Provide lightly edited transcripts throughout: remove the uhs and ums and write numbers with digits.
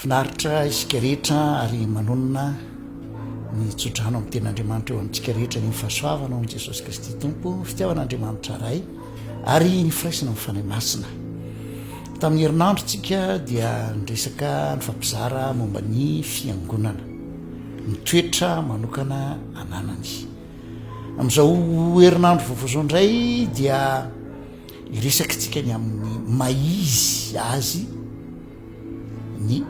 Finaritra isika rehetra ary manonona ny tsodrano amin'ny ten'Andriamanitra eo amintsika rehetra ny fahasoavana ao Jesosy Kristy Tompo, fitiavan'Andriamanitra ray ary ny firaisana amin'ny fanahy masina. Tamin'ny herinandro tsika dia niresaka ny fampizara momba ny fiangonana, ny toetra manokana ananany. Amin'izao herinandro vaovao indray dia iresaka tsika ny amin'ny maizy azy ny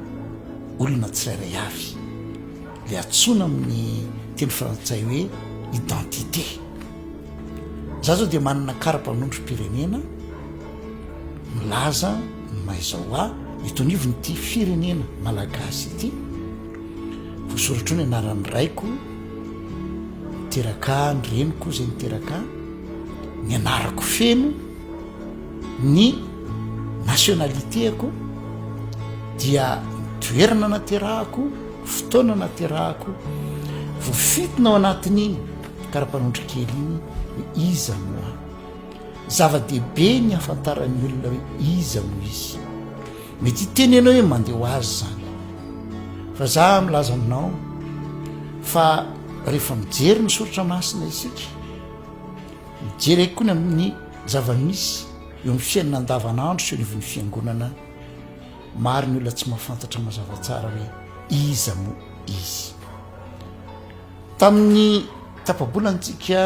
olona tsirairay avy, le antsoina amin'ny teny frantsay hoe identité. Za zao dia manana karapanondrom-pirenena milaza ny maizao itony ivony firenena malagasy ity, voasoratra ny anaran'ny raiko, niteraka ny reniko izay niteraka, ny anarako feno, ny nationalitéako dia toerana naterahako, fotoana naterahako, voafitona ao anatin'iny karapanondro kely iny hoe iza moa. Zava-dehibe ny hafantaran'ny olona hoe iza moa izy. Mety hitenenao hoe mandeha ho azy zany, fa za milaza aminao fa rehefa mijery ny soratra masina isika, mijery koa ny amin'ny zava-misy eo amin'ny fiainana andavanandro sy eo anivon'ny fiangonana, maro ny olona tsy mahafantatra mazava tsara hoe iza moa izy. Tamin'ny tapabolantsika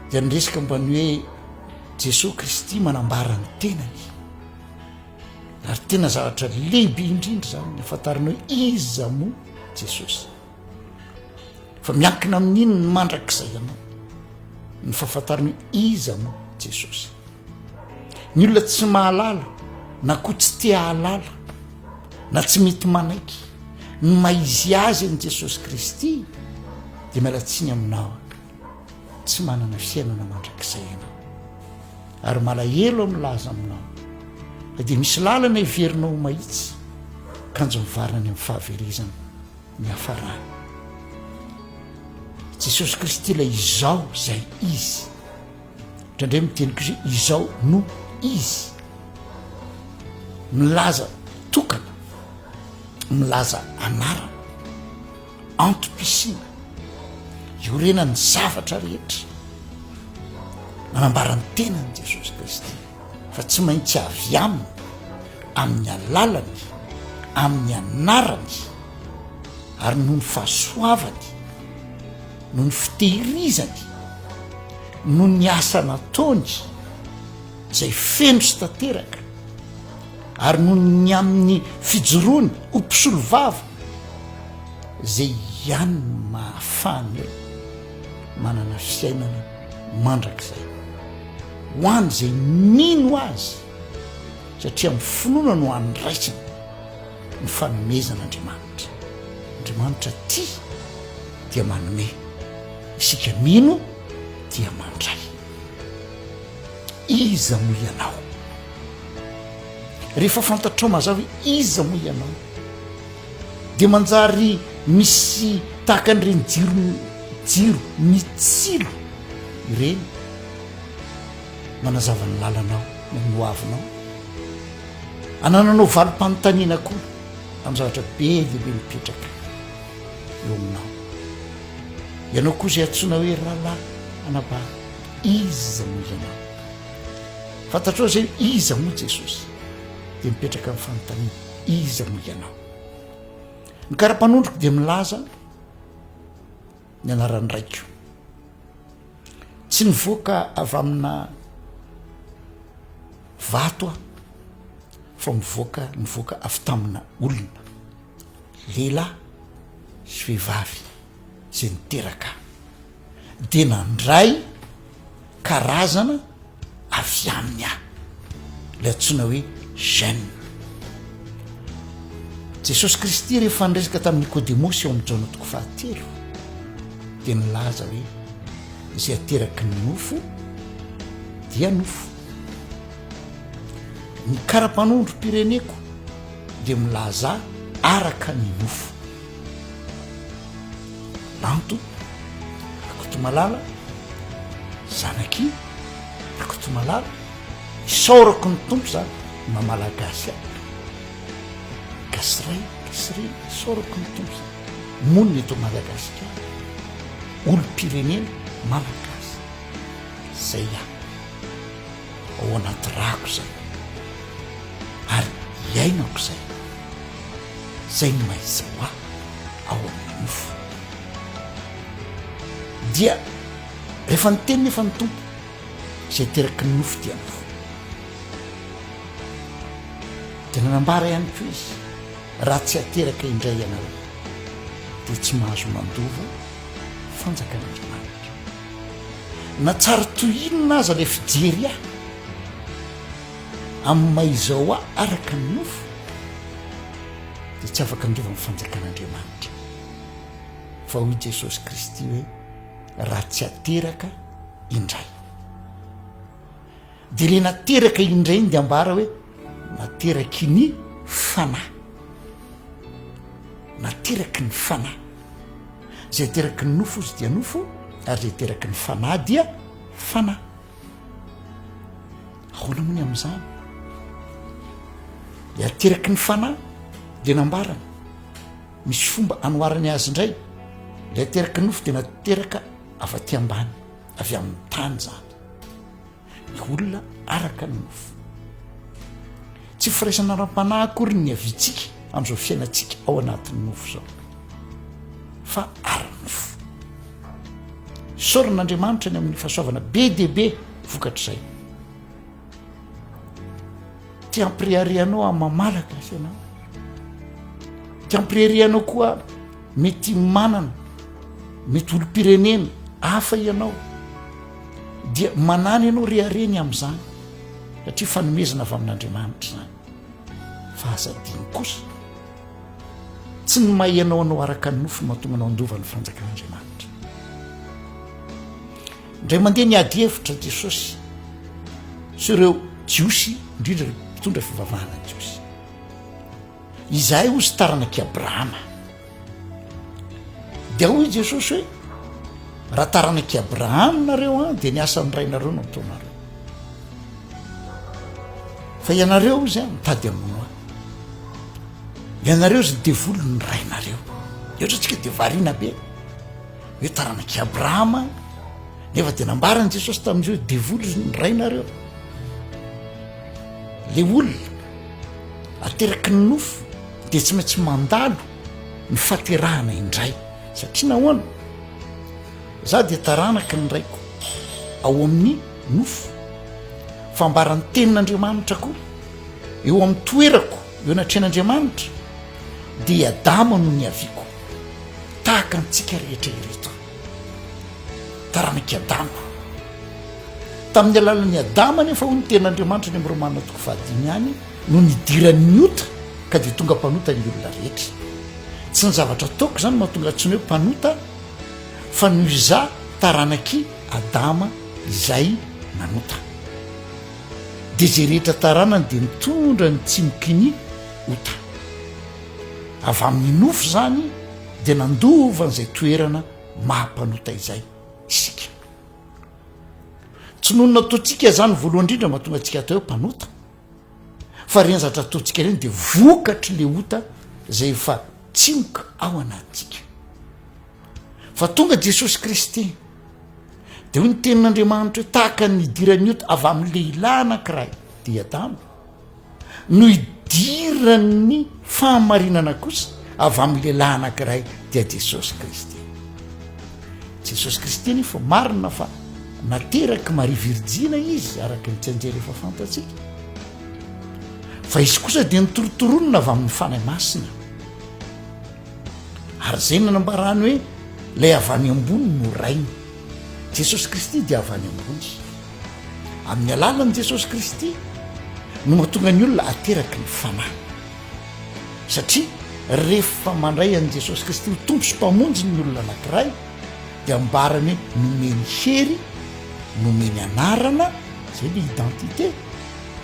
dia niresaka momba ny hoe Jesosy Kristy manambara ny tenany, ary tena zavatra lehibe indrindra zany ny afantarana hoe iza moa Jesosy. Fa miankina amin'iny ny mandrakizay ianao ny fahafantarana hoe iza moa Jesosy. Ny olona tsy mahalala na koa tsy te hahalala na tsy mety manaiky ny maizy azy ny Jesosy Kristy dia miala tsiny aminao, tsy manana fiainana mandrakizay ianao, ary malahelo milaza aminao fa dia misy lalana heverinao mahitsy kanjo mivarana amin'ny fahaverezana ny hafarana. Jesosy Kristy ilay izao zay izy, indraindray miteniko izy izao no izy, milaza tokana, milaza anarana, antom-pisina, iorena ny zavatra rehetra, manambara ny tenany Jesosy Kristy, fa tsy maintsy avy aminy, amin'ny alalany, amin'ny anarany, ary noho ny fahasoavany, noho ny fitehirizany, noho ny asa nataony izay feno sy tanteraka, ary noho ny amin'ny fijoroany ho mpisolo vava izay ihany mahafany hoe manana fiainana mandrakizay ho any izay mino azy, satria amin'ny finoana no andraisana ny fanomezan'Andriamanitra. Andriamanitra tia dia manome, isika mino dia mandray. Iza moa ianao? Rehefa fantatrao mazava hoe iza moa ianao dia manjary misy tahaka an'ireny jiro mitsilo ireny manazava ny lalanao no hoavinao, anananao valim-panontaniana koa amin'ny zavatra be lehibe mipetraka eo aminao. Ianao koa izay antsoina hoe rahalahy anabary, iza moa ianao? Fantatrao zay iza moa Jesosy dia mipetraka amin'ny fanontaniana, iza moa ianao? Ny karapanondroko dia milaza ny anaran'ny raiko, tsy nivoaka avy amina vato fa nivoaka avy tamina olona, lehilahy sy vehivavy izay niteraka, dia nandray karazana avy aminy le antsoina hoe gène. Jesosy Kristy rehefa niresaka tamin'ny Nikodemosy eo amin'ny Jaona 3 dia nilaza hoe izay ateraky ny nofo dia nofo. Ny karapanondrom-pireneko dia milaza araka ny nofo. Lanto Rakotomalala, zanaky Rakotomalala, isaorako ny tompo zany mamalagasy ahy, gasray sorako ny tompo monina eto Madagasikara olo-pirenena malagasy zay ao anaty rako zay ary iainako zay no maizao ao amin'ny nofo dia rehefa nyteny nefa ny tompo zay teraky ny nofo dia nofo dia nanambara ihany ko izy raha tsy ateraka indray ianareo dia tsy mahazo mandova fanjakan'Andriamanitra na tsara tohinona aza le fijery amin'ny maizao araka ny nofo dia tsy afaka andova amin'ny fanjakan'Andriamanitra fa hoy Jesosy Kristy hoe raha tsy ateraka indray dia le nateraka indray iny dia ambara hoe nateraky ny fanahy nateraky ny fanahy zay teraky ny nofo izy dia nofo ary zay teraky ny fanahy dia fanahy ahoana moa ny amin'izany dia ateraky ny fanahy dia nambarana misy fomba anoharany azy indray le ateraky ny nofo dia nateraka avy aty ambany avy amin'ny tany zany ny olona araka ny nofo tsy firaisana ram-panahy akory ny avitsika amin'izao fiainantsika ao anatin'ny nofo zao fa ary-nofo soron'Andriamanitra ny amin'ny fahasoavana be dia be vokatr'izay tia ampiriharianao amin'ny mamalaka sy ianao tia ampiriharianao koa mety manana mety olo-pirenena hafa ianao dia manany ianao rihareny amin'izany satria fanomezana avy amin'Andriamanitra zany fa azadiny kosa tsy ny mahay ianao anao araka ny nofo mahatonga anao andova ny fanjakan'Andriamanitra indray mandeha ny ady hevitra Jesosy sy ireo jiosy indrindra mpitondra fivavahana jiosy izahay ozy taranaky Abrahama dia hoy Jesosy hoe raha taranaky Abrahama nareo dia ny asan'ny rainareo no ataonareo fa ianareo izy mitady amono ianareo izy devolo ny rainareo ohatra tsika dia variana be hoe taranaky Abrahama nefa dia nambarany Jesosy tamin'izy hoe devolo ny rainareo le olona ateraky ny nofo dia tsy maintsy mandalo ny faterahana indray satria nahoana za dia taranaka ny raiko ao amin'ny nofo fambarany tenin'Andriamanitra koa eo amin'ny toerako eo anatrehan'Andriamanitra dia Adama no ny aviako tahaka antsika rehetra ireto taranaky Adama tamin'ny alalan'ny Adama nefa ho ny tenin'Andriamanitra ny amin'ny Romanina toko fahadimy any no nidirany ota ka dia tonga mpanota ny olona rehetra tsy ny zavatra ataoko zany mahatonga tsy ny hoe mpanota fa noho iza taranaky Adama izay nanota dia zay rehetra taranany dia mitondra ny tsimokiny ota avy amin'ny nofo zany dia nandova n'izay toerana mahampanota izay isika tsy noho ny ataontsika zany voalohany indrindra mahatonga antsika atao hoe mpanota fa reny zavatra ataontsika ireny dia vokatry le ota zay efa tsimoka ao anatintsika fa tonga Jesosy Kristy dia hoy ny tenin'Andriamanitra hoe tahaka ny idirany ota avy amin'ny lehilahy anankiray dia Adama no idirany fahamarinana kosa avy amin'ny lehilahy anankiray dia Jesosy Kristy Jesosy Kristy nefa marina fa nateraky Maria Virjina izy araka ny tsy anjely efa fantatsika fa izy kosa dia nitorotoronina avy amin'ny fanahy masina ary zay nanambarany hoe lay avy any ambony no rainy Jesosy Kristy dia avy any ambony amin'ny alalan'i Jesosy Kristy no mahatonga ny olona ateraky ny fanahy satria rehefa mandray an' Jesosy Kristy ho tompo sy mpamonjy ny olona anankiray dia mbarany hoe nomeny hery nomeny anarana zay le identité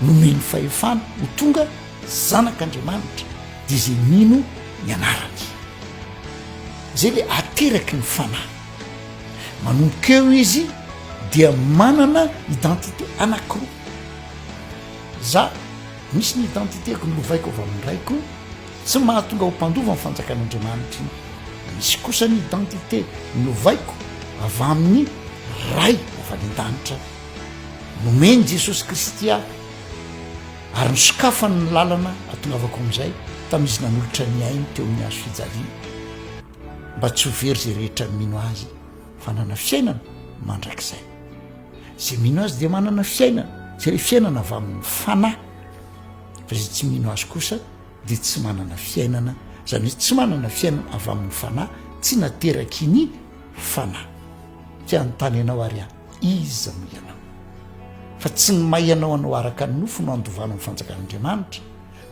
nomeny fahefana ho tonga zanak'Andriamanitra dia zay mino ny anarany zay le ateraky ny fanahy manomboka eo izy dia manana identité anankiroa za misy ny identitéko ny lovaiko avy amin'ny raiko tsy mahatonga ho mpandova ny fanjakan'andriamanitra iny. Misy kosa ny identité novaiko avy amin'ny ray avy any an-danitra nomeny Jesosy Kristy ahy ary nisokafany ny lalana atongavako amin'izay tamizy nanolotra ny ainy teo amin'ny hazo fijaliana mba tsy ho very zay rehetra mino azy fa nana fiainana mandrakizay. Zay mino azy dia manana fiainana, zay le fiainana avy amin'ny fanahy, fa zay tsy mino azy kosa dia tsy manana fiainana, zany hoe tsy manana fiainana avy amin'ny fanahy, tsy nateraky ny fanahy. Tsy anontany ianao ary aho, iza mo ianao? Fa tsy ny mahay ianao anao araka ny nofo no andovana amin'ny fanjakan'Andriamanitra,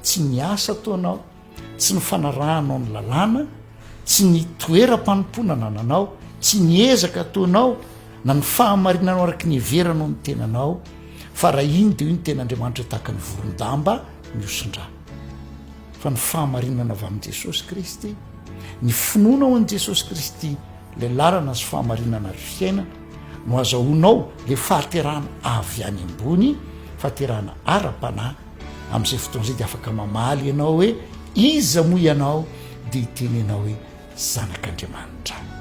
tsy ny asa ataonao, tsy ny fanarahanao ny lalàna, tsy ny toeram-panompoana nananao, tsy ny ezaka ataonao na ny fahamarinanao araky ny heveranao ny tenanao, fa raha iny dia io ny ten'Andriamanitra tahaka ny voron-damba miosondra. Fa ny fahamarinana avy amin'i Jesosy Kristy, ny finoana ao an' Jesosy Kristy le lalana sy fahamarinana ary fiainana no azahoanao le fahaterahana avy any ambony, fahaterahana ara-panahy. Amin'izay fotoan'izay dia afaka mamaly ianao hoe iza moa ianao, dia hitenenao hoe zanak'Andriamanitra.